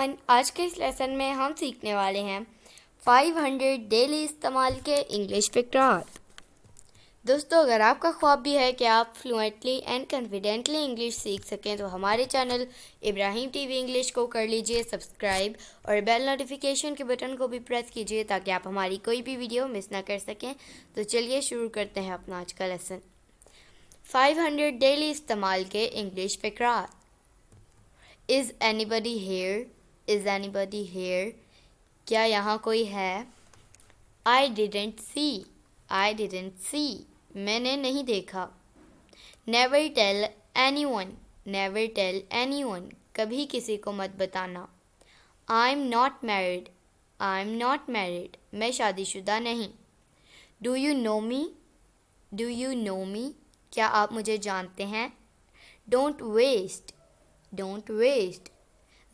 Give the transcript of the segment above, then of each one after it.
आज के इस लेसन में हम सीखने वाले हैं 500 डेली इस्तेमाल के इंग्लिश फ़िक्रात। दोस्तों, अगर आपका ख्वाब भी है कि आप फ्लुएंटली एंड कॉन्फिडेंटली इंग्लिश सीख सकें तो हमारे चैनल इब्राहिम टीवी इंग्लिश को कर लीजिए सब्सक्राइब और बेल नोटिफिकेशन के बटन को भी प्रेस कीजिए ताकि आप हमारी कोई भी वीडियो मिस ना कर सकें। तो चलिए शुरू करते हैं अपना आज का लेसन। 500 डेली इस्तेमाल के इंग्लिश फ़िक्रात। Is anybody here? Is anybody here? क्या यहाँ कोई है? I didn't see. I didn't see. मैंने नहीं देखा। Never tell anyone. Never tell anyone. कभी किसी को मत बताना। I'm not married. I'm not married. मैं शादीशुदा नहीं। Do you know me? Do you know me? क्या आप मुझे जानते हैं? Don't waste. Don't waste.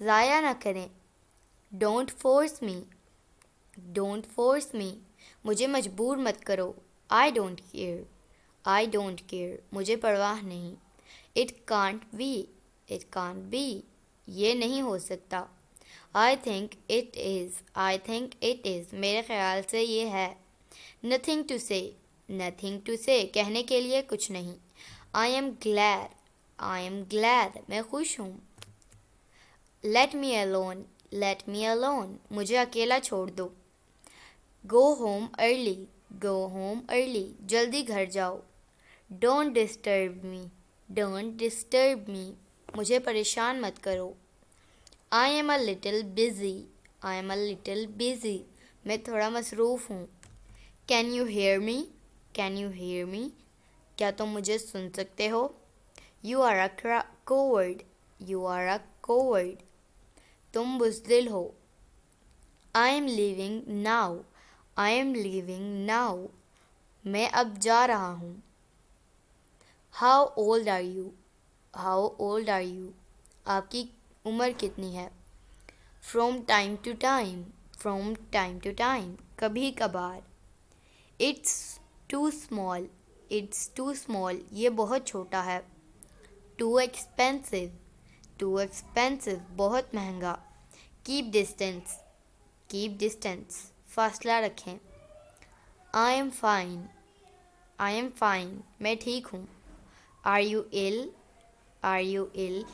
ज़ाया ना करें। Don't force me. Don't force me. मुझे मजबूर मत करो। I don't care. I don't care. मुझे परवाह नहीं। It can't be. It can't be. ये नहीं हो सकता। I think it is. I think it is. मेरे ख्याल से ये है। नथिंग टू से। नथिंग टू से। कहने के लिए कुछ नहीं। I am glad. I am glad. मैं खुश हूँ। Let me alone. Let me alone. मुझे अकेला छोड़ दो। Go home early. Go home early. जल्दी घर जाओ। Don't disturb me. Don't disturb me. मुझे परेशान मत करो। I am a little busy. I am a little busy. मैं थोड़ा मसरूफ़ हूँ। Can you hear me? Can you hear me? क्या तुम मुझे सुन सकते हो? You are a coward. You are a coward. तुम बुज़दिल हो। I am leaving now. I am leaving now. मैं अब जा रहा हूँ। How old are you? How old are you? आपकी उम्र कितनी है? From time to time. From time to time. कभी कभार। It's too small. It's too small. ये बहुत छोटा है। Too expensive. Too expensive. बहुत महंगा। Keep distance. Keep distance. फासला रखें। I am fine. I am fine. मैं ठीक हूँ। Are you ill? Are you ill?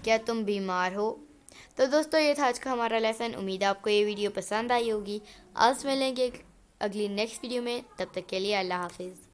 क्या तुम बीमार हो? तो दोस्तों, ये था आज का हमारा लेसन। उम्मीद है आपको ये वीडियो पसंद आई होगी। आज मिलेंगे अगली नेक्स्ट वीडियो में। तब तक के लिए अल्लाह हाफिज़।